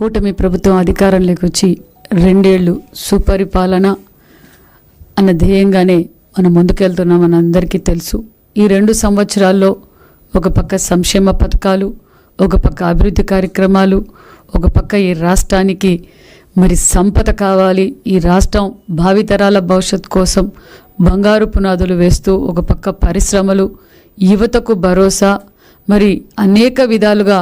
కూటమి ప్రభుత్వం అధికారంలోకి వచ్చి 2 ఏళ్ళు సుపరిపాలన అన్న ధ్యేయంగానే మనం ముందుకెళ్తున్నాం. మన అందరికీ తెలుసు. ఈ 2 సంవత్సరాల్లో ఒక పక్క సంక్షేమ పథకాలు, ఒక పక్క అభివృద్ధి కార్యక్రమాలు, ఒక పక్క ఈ రాష్ట్రానికి మరి సంపద కావాలి, ఈ రాష్ట్రం భావితరాల భవిష్యత్తు కోసం బంగారు పునాదులు వేస్తూ ఒక పక్క పరిశ్రమలు, యువతకు భరోసా, మరి అనేక విధాలుగా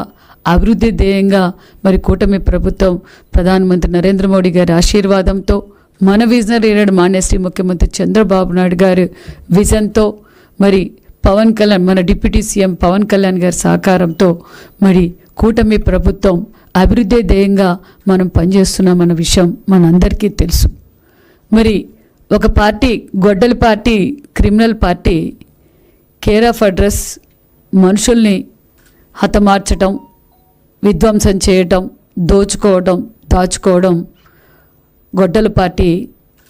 అభివృద్ధి ధ్యేయంగా మరి కూటమి ప్రభుత్వం ప్రధానమంత్రి నరేంద్ర మోడీ గారి ఆశీర్వాదంతో, మన విజనరీ లీడర్ మాన్యశ్రీ ముఖ్యమంత్రి చంద్రబాబు నాయుడు గారి విజన్తో, మరి పవన్ కళ్యాణ్ మన డిప్యూటీ సీఎం పవన్ కళ్యాణ్ గారి సహకారంతో మరి కూటమి ప్రభుత్వం అభివృద్ధి ధ్యేయంగా మనం పనిచేస్తున్నామన్న విషయం మనందరికీ తెలుసు. మరి ఒక పార్టీ, గొడ్డలి party, criminal party, care of address, మనుషుల్ని హతమార్చటం, విధ్వంసం చేయటం, దోచుకోవడం, దాచుకోవడం గొడ్డల పార్టీ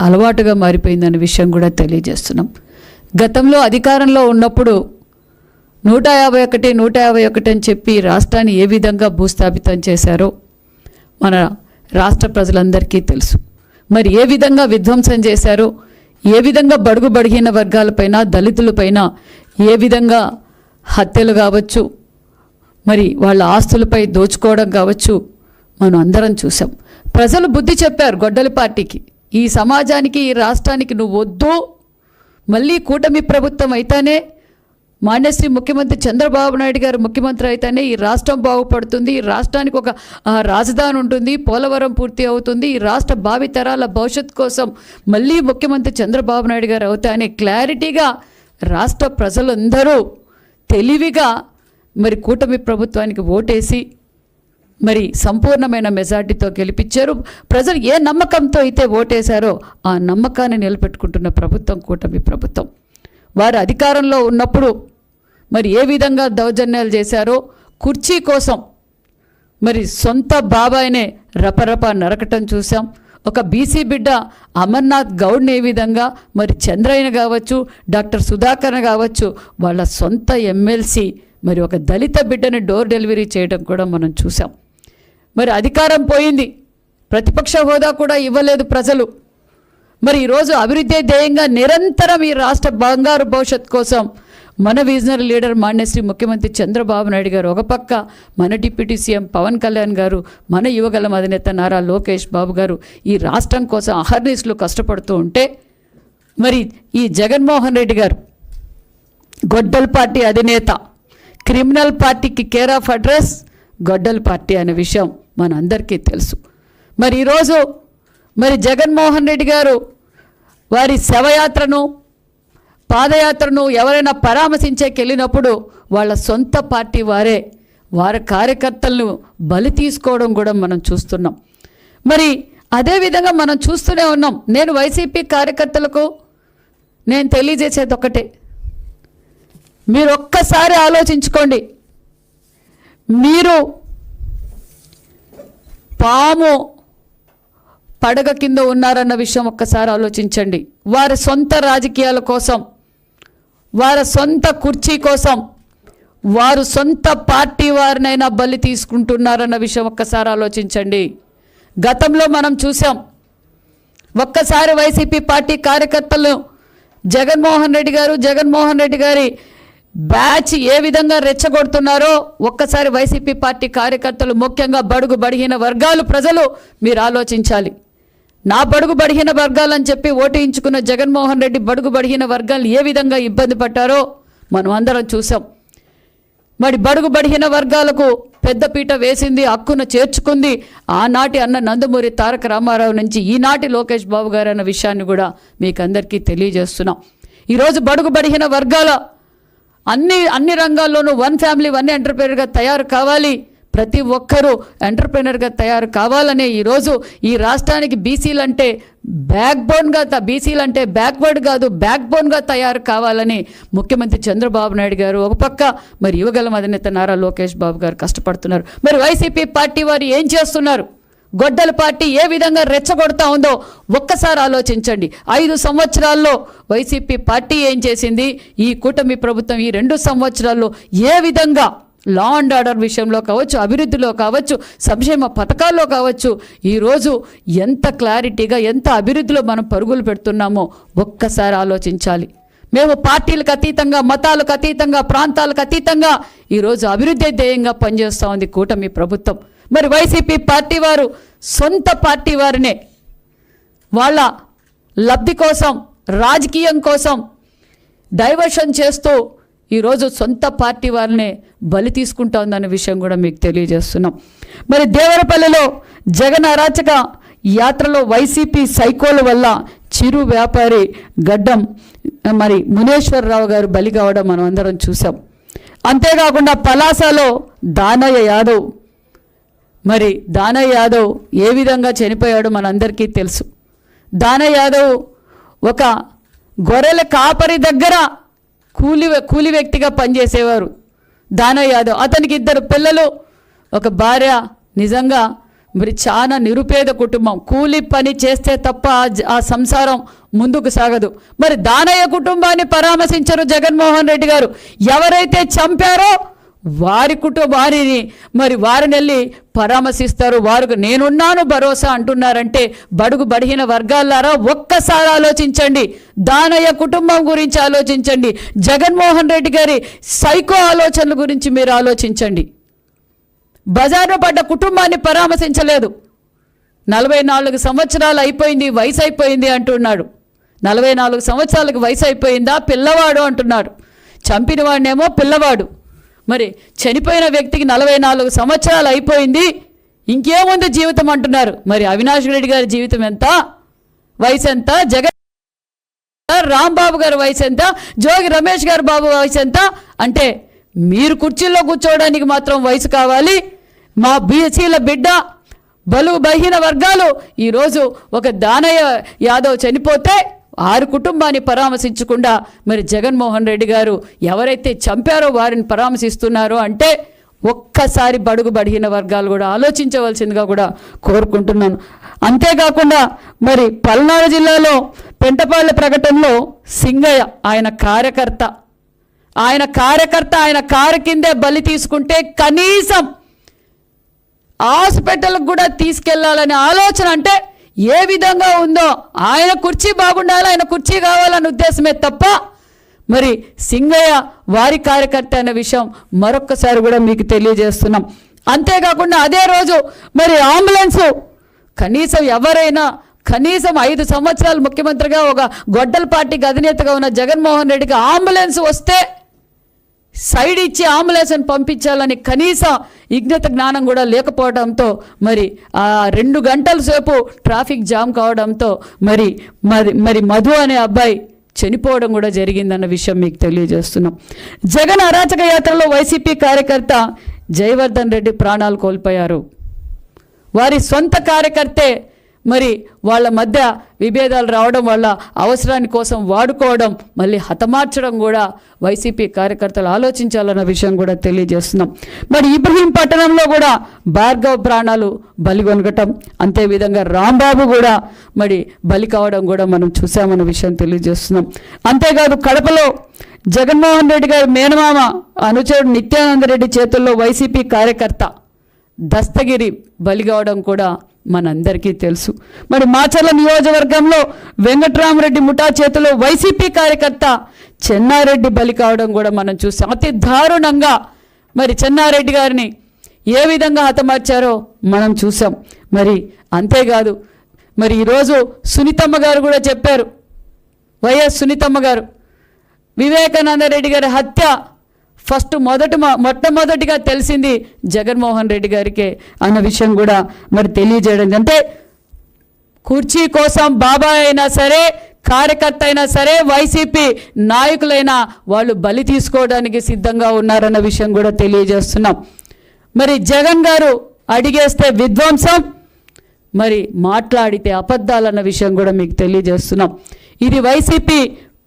అలవాటుగా మారిపోయిందనే విషయం కూడా తెలియజేస్తున్నాం. గతంలో అధికారంలో ఉన్నప్పుడు 151 అని చెప్పి రాష్ట్రాన్ని ఏ విధంగా భూస్థాపితం చేశారో మన రాష్ట్ర ప్రజలందరికీ తెలుసు. మరి ఏ విధంగా విధ్వంసం చేశారో, ఏ విధంగా బడుగు బడిగిన వర్గాలపైన, దళితులపైన ఏ విధంగా హత్యలు కావచ్చు, మరి వాళ్ళ ఆస్తులపై దోచుకోవడం కావచ్చు, మనం అందరం చూసాం. ప్రజలు బుద్ధి చెప్పారు గొడ్డలి పార్టీకి, ఈ సమాజానికి, ఈ రాష్ట్రానికి నువ్వు వద్దు, మళ్ళీ కూటమి ప్రభుత్వం అయితేనే, మాన్యశ్రీ ముఖ్యమంత్రి చంద్రబాబు నాయుడు గారు ముఖ్యమంత్రి అయితేనే ఈ రాష్ట్రం బాగుపడుతుంది, ఈ రాష్ట్రానికి ఒక రాజధాని ఉంటుంది, పోలవరం పూర్తి అవుతుంది, ఈ రాష్ట్ర భావితరాల భవిష్యత్తు కోసం మళ్ళీ ముఖ్యమంత్రి చంద్రబాబు నాయుడు గారు అవుతాయని క్లారిటీగా రాష్ట్ర ప్రజలందరూ తెలివిగా మరి కూటమి ప్రభుత్వానికి ఓటేసి మరి సంపూర్ణమైన మెజార్టీతో గెలిపించారు. ప్రజలు ఏ నమ్మకంతో అయితే ఓటేశారో ఆ నమ్మకాన్ని నిలబెట్టుకుంటున్న ప్రభుత్వం కూటమి ప్రభుత్వం. వారు అధికారంలో ఉన్నప్పుడు మరి ఏ విధంగా దౌర్జన్యాలు చేశారో, కుర్చీ కోసం మరి సొంత బాబాయినే రపరప నరకటం చూసాం. ఒక బీసీ బిడ్డ అమర్నాథ్ గౌడ్ని ఏ విధంగా, మరి చంద్రయ్య కావచ్చు, డాక్టర్ సుధాకర్ కావచ్చు, వాళ్ళ సొంత ఎమ్మెల్సీ మరి ఒక దళిత బిడ్డని డోర్ డెలివరీ చేయడం కూడా మనం చూసాం. మరి అధికారం పోయింది, ప్రతిపక్ష హోదా కూడా ఇవ్వలేదు ప్రజలు. మరి ఈరోజు అభివృద్ధి ధ్యేయంగా నిరంతరం ఈ రాష్ట్ర బంగారు భవిష్యత్ కోసం మన విజనరీ లీడర్ మాన్యశ్రీ ముఖ్యమంత్రి చంద్రబాబు నాయుడు గారు ఒక పక్క, మన డిప్యూటీ సీఎం పవన్ కళ్యాణ్ గారు, మన యువగలం అధినేత నారా లోకేష్ బాబు గారు ఈ రాష్ట్రం కోసం అహర్నిశలు కష్టపడుతూ ఉంటే, మరి ఈ జగన్మోహన్ రెడ్డి గారు గొడ్డల్ పార్టీ అధినేత, క్రిమినల్ పార్టీకి కేర్ ఆఫ్ అడ్రస్ గొడ్డల్ పార్టీ అనే విషయం మనందరికీ తెలుసు. మరి ఈరోజు మరి జగన్మోహన్ రెడ్డి గారు వారి శవయాత్రను, పాదయాత్రను ఎవరైనా పరామర్శించేకెళ్ళినప్పుడు వాళ్ళ సొంత పార్టీ వారే వారి కార్యకర్తలను బలి తీసుకోవడం కూడా మనం చూస్తున్నాం. మరి అదేవిధంగా మనం చూస్తూనే ఉన్నాం. నేను వైసీపీ కార్యకర్తలకు నేను తెలియజేసేది ఒకటే, మీరు ఒక్కసారి ఆలోచించుకోండి. మీరు పాము పడగ కింద ఉన్నారన్న విషయం ఒక్కసారి ఆలోచించండి. వారి సొంత రాజకీయాల కోసం, వారి సొంత కుర్చీ కోసం, వారు సొంత పార్టీ వారినైనా బలి తీసుకుంటున్నారన్న విషయం ఒక్కసారి ఆలోచించండి. గతంలో మనం చూసాం. ఒక్కసారి వైసీపీ పార్టీ కార్యకర్తలు జగన్మోహన్ రెడ్డి గారి బ్యాచ్ ఏ విధంగా రెచ్చగొడుతున్నారో ఒక్కసారి వైసీపీ పార్టీ కార్యకర్తలు, ముఖ్యంగా బడుగు బడిగిన వర్గాలు ప్రజలు మీరు ఆలోచించాలి. నా బడుగు బడిగిన వర్గాలని చెప్పి ఓటేయించుకున్న జగన్మోహన్ రెడ్డి బడుగు బడిగిన వర్గాలు ఏ విధంగా ఇబ్బంది పడ్డారో మనం అందరం చూసాం. మరి బడుగు బడిగిన వర్గాలకు పెద్దపీట వేసింది, హక్కును చేర్చుకుంది ఆనాటి అన్న నందమూరి తారక రామారావు నుంచి ఈనాటి లోకేష్ బాబు గారు అన్న విషయాన్ని కూడా మీకు అందరికీ తెలియజేస్తున్నాం. ఈరోజు బడుగు బడిగిన వర్గాల అన్ని రంగాల్లోనూ వన్ ఫ్యామిలీ వన్ ఎంటర్ప్రెనర్గా తయారు కావాలి, ప్రతి ఒక్కరూ ఎంటర్ప్రెనర్గా తయారు కావాలనే ఈరోజు ఈ రాష్ట్రానికి బీసీలంటే బ్యాక్వర్డ్ కాదు, బ్యాక్ బోన్గా తయారు కావాలని ముఖ్యమంత్రి చంద్రబాబు నాయుడు గారు ఒక పక్క, మరి యువగలం అధినేత నారా లోకేష్ బాబు గారు కష్టపడుతున్నారు. మరి వైసీపీ పార్టీ వారు ఏం చేస్తున్నారు? గొడ్డల పార్టీ ఏ విధంగా రెచ్చగొడతా ఉందో ఒక్కసారి ఆలోచించండి. 5 సంవత్సరాల్లో వైసీపీ పార్టీ ఏం చేసింది, ఈ కూటమి ప్రభుత్వం ఈ 2 సంవత్సరాల్లో ఏ విధంగా లా అండ్ ఆర్డర్ విషయంలో కావచ్చు, అభివృద్ధిలో కావచ్చు, సంక్షేమ పథకాల్లో కావచ్చు, ఈరోజు ఎంత క్లారిటీగా ఎంత అభివృద్ధిలో మనం పరుగులు పెడుతున్నామో ఒక్కసారి ఆలోచించాలి. మేము పార్టీలకు అతీతంగా, మతాలకు అతీతంగా, ప్రాంతాలకు అతీతంగా ఈరోజు అభివృద్ధి ధ్యేయంగా పనిచేస్తూ ఉంది కూటమి ప్రభుత్వం. మరి వైసీపీ పార్టీ వారు సొంత పార్టీ వారినే వాళ్ళ లబ్ధి కోసం, రాజకీయం కోసం డైవర్షన్ చేస్తూ ఈరోజు సొంత పార్టీ వారినే బలి తీసుకుంటా ఉందనే విషయం కూడా మీకు తెలియజేస్తున్నాం. మరి దేవరపల్లిలో జగన్ అరాచక యాత్రలో వైసీపీ సైకోల వల్ల చిరు వ్యాపారి గడ్డం మరి మునేశ్వరరావు గారు బలి కావడం మనం అందరం చూసాం. అంతేకాకుండా పలాసలో దానయ్య యాదవ్, మరి దానయ్య యాదవ్ ఏ విధంగా చనిపోయాడో మనందరికీ తెలుసు. దానయ్య యాదవ్ ఒక గొర్రెల కాపరి దగ్గర కూలి వ్యక్తిగా పనిచేసేవారు దానయ్య యాదవ్. అతనికి 2 పిల్లలు, ఒక భార్య. నిజంగా మరి చాలా నిరుపేద కుటుంబం. కూలి పని చేస్తే తప్ప ఆ సంసారం ముందుకు సాగదు. మరి దానయ్య కుటుంబాన్ని పరామర్శించరు జగన్మోహన్ రెడ్డి గారు. ఎవరైతే చంపారో వారిని వెళ్ళి పరామర్శిస్తారు. వారికి నేనున్నాను భరోసా అంటున్నారంటే బడుగు బడిహీన వర్గాలారా ఒక్కసారి ఆలోచించండి. దానయ్య కుటుంబం గురించి ఆలోచించండి. జగన్మోహన్ రెడ్డి గారి సైకో ఆలోచనల గురించి మీరు ఆలోచించండి. బజార్లో పడ్డ కుటుంబాన్ని పరామర్శించలేదు. 44 సంవత్సరాలు అయిపోయింది, వయసు అయిపోయింది అంటున్నాడు. 44 సంవత్సరాలకు వయసు అయిపోయిందా? పిల్లవాడు అంటున్నాడు. చంపిన వాడినేమో పిల్లవాడు. మరి చనిపోయిన వ్యక్తికి 44 సంవత్సరాలు అయిపోయింది, ఇంకేముంది జీవితం అంటున్నారు. మరి అవినాష్ రెడ్డి గారి జీవితం ఎంత, వయసు ఎంత? జగన్ రాంబాబు గారి వయసు ఎంత? జోగి రమేష్ గారి బాబు వయసు ఎంత? అంటే మీరు కుర్చీల్లో కూర్చోవడానికి మాత్రం వయసు కావాలి. మా బీసీల బిడ్డ, బలుగు బలహీన వర్గాలు ఈరోజు ఒక దానయ్య యాదవ్ చనిపోతే వారి కుటుంబాన్ని పరామర్శించకుండా మరి జగన్మోహన్ రెడ్డి గారు ఎవరైతే చంపారో వారిని పరామర్శిస్తున్నారో అంటే ఒక్కసారి బడుగు బలహీన వర్గాలు కూడా ఆలోచించవలసిందిగా కూడా కోరుకుంటున్నాను. అంతేకాకుండా మరి పల్నాడు జిల్లాలో పెంటపాళ్ళ ప్రకటనలో సింగయ్య ఆయన కార్యకర్త ఆయన కారు కిందే బలి తీసుకుంటే కనీసం హాస్పిటల్కి కూడా తీసుకెళ్లాలనే ఆలోచన అంటే ఏ విధంగా ఉందో. ఆయన కుర్చీ బాగుండాలి, ఆయన కుర్చీ కావాలనే ఉద్దేశమే తప్ప మరి సింగయ్య వారి కార్యకర్త అనే విషయం మరొక్కసారి కూడా మీకు తెలియజేస్తున్నాం. అంతేకాకుండా అదే రోజు మరి అంబులెన్స్ కనీసం ఎవరైనా కనీసం 5 సంవత్సరాలు ముఖ్యమంత్రిగా ఒక గొడ్డల పార్టీకి అధినేతగా ఉన్న జగన్మోహన్ రెడ్డికి అంబులెన్స్ వస్తే సైడ్ ఇచ్చి అంబులెన్స్ని పంపించాలని కనీస విజ్ఞత జ్ఞానం కూడా లేకపోవడంతో మరి 2 గంటల సేపు ట్రాఫిక్ జామ్ కావడంతో మరి మధు అనే అబ్బాయి చనిపోవడం కూడా జరిగిందన్న విషయం మీకు తెలియజేస్తున్నాం. జగన్ అరాచక యాత్రలో వైసీపీ కార్యకర్త జయవర్ధన్ రెడ్డి ప్రాణాలు కోల్పోయారు. వారి సొంత కార్యకర్తే మరి వాళ్ళ మధ్య విభేదాలు రావడం వల్ల అవసరాని కోసం వాడుకోవడం, మళ్ళీ హతమార్చడం కూడా వైసీపీ కార్యకర్తలు ఆలోచించాలన్న విషయం కూడా తెలియజేస్తున్నాం. మరి ఇబ్రహీం పట్టణంలో కూడా భార్గవ్ ప్రాణాలు బలిగొనగటం, అంతేవిధంగా రాంబాబు కూడా మరి బలి కావడం కూడా మనం చూసామన్న విషయం తెలియజేస్తున్నాం. అంతేకాదు కడపలో జగన్మోహన్ రెడ్డి గారి మేనమామ అనుచరుడు నిత్యానంద రెడ్డి చేతుల్లో వైసీపీ కార్యకర్త దస్తగిరి బలి కావడం కూడా మనందరికీ తెలుసు. మరి మాచర్ల నియోజకవర్గంలో వెంకట్రామరెడ్డి ముఠా చేతిలో వైసీపీ కార్యకర్త చెన్నారెడ్డి బలి కావడం కూడా మనం చూసాం. అతి దారుణంగా మరి చెన్నారెడ్డి గారిని ఏ విధంగా హతమార్చారో మనం చూసాం. మరి అంతేకాదు మరి ఈరోజు సునీతమ్మ గారు కూడా చెప్పారు, వైఎస్ సునీతమ్మ గారు వివేకానంద రెడ్డి గారి హత్య మొట్టమొదటిగా తెలిసింది జగన్మోహన్ రెడ్డి గారికే అన్న విషయం కూడా మరి తెలియజేయడం. అంటే కుర్చీ కోసం బాబాయ్ అయినా సరే, కార్యకర్త అయినా సరే, వైసీపీ నాయకులైనా వాళ్ళు బలి తీసుకోవడానికి సిద్ధంగా ఉన్నారన్న విషయం కూడా తెలియజేస్తున్నాం. మరి జగన్ గారు అడిగేస్తే విధ్వంసం, మరి మాట్లాడితే అబద్ధాలన్న విషయం కూడా మీకు తెలియజేస్తున్నాం. ఇది వైసీపీ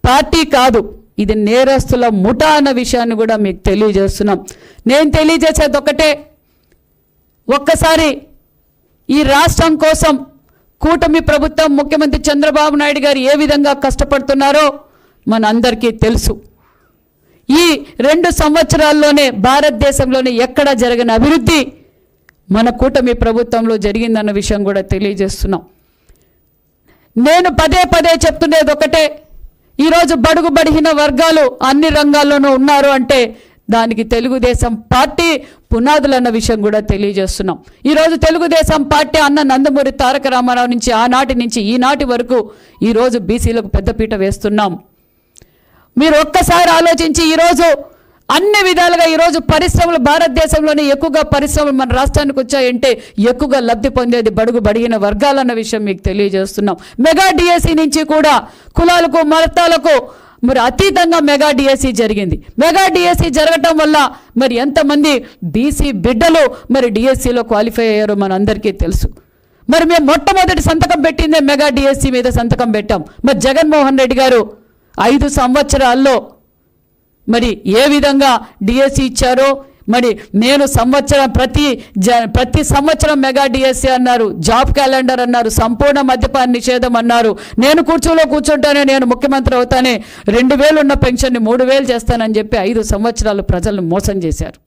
పార్టీ కాదు, ఇది నేరస్తుల ముఠా అన్న విషయాన్ని కూడా మీకు తెలియజేస్తున్నాం. నేను తెలియజేసేది ఒకటే, ఒక్కసారి ఈ రాష్ట్రం కోసం కూటమి ప్రభుత్వం, ముఖ్యమంత్రి చంద్రబాబు నాయుడు గారు ఏ విధంగా కష్టపడుతున్నారో మనందరికీ తెలుసు. ఈ 2 సంవత్సరాల్లోనే భారతదేశంలోనే ఎక్కడా జరగని అభివృద్ధి మన కూటమి ప్రభుత్వంలో జరిగిందన్న విషయం కూడా తెలియజేస్తున్నాం. నేను పదే పదే చెప్తున్నది ఒకటే, ఈరోజు బడుగు బడిగిన వర్గాలు అన్ని రంగాల్లోనూ ఉన్నారు అంటే దానికి తెలుగుదేశం పార్టీ పునాదులు అన్న విషయం కూడా తెలియజేస్తున్నాం. ఈరోజు తెలుగుదేశం పార్టీ అన్న నందమూరి తారక రామారావు నుంచి ఆనాటి నుంచి ఈనాటి వరకు ఈరోజు బీసీలకు పెద్దపీట వేస్తున్నాం. మీరు ఒక్కసారి ఆలోచించి ఈరోజు అన్ని విధాలుగా ఈరోజు పరిశ్రమలు భారతదేశంలోనే ఎక్కువగా పరిశ్రమలు మన రాష్ట్రానికి వచ్చాయంటే ఎక్కువగా లబ్ధి పొందేది బడుగు బడిగిన వర్గాలన్న విషయం మీకు తెలియజేస్తున్నాం. మెగా డిఎస్సి నుంచి కూడా కులాలకు మతాలకు మరి అతీతంగా మెగా డిఎస్సి జరిగింది. మెగా డిఎస్సి జరగటం వల్ల మరి ఎంతమంది బీసీ బిడ్డలు మరి డిఎస్సిలో క్వాలిఫై అయ్యారో మనందరికీ తెలుసు. మరి మేము మొట్టమొదటి సంతకం పెట్టిందే మెగా డిఎస్సి మీద సంతకం పెట్టాం. మరి జగన్మోహన్ రెడ్డి గారు 5 సంవత్సరాల్లో మరి ఏ విధంగా డిఎస్సి ఇచ్చారో మరి నేను ప్రతి సంవత్సరం మెగా డిఎస్సి అన్నారు, జాబ్ క్యాలెండర్ అన్నారు, సంపూర్ణ మద్యపాన నిషేధం అన్నారు. నేను కుర్చీలో కూర్చుంటానే నేను ముఖ్యమంత్రి అవుతానే 2000 ఉన్న పెన్షన్ని 3000 చేస్తానని చెప్పి 5 సంవత్సరాలు ప్రజలను మోసం చేశారు.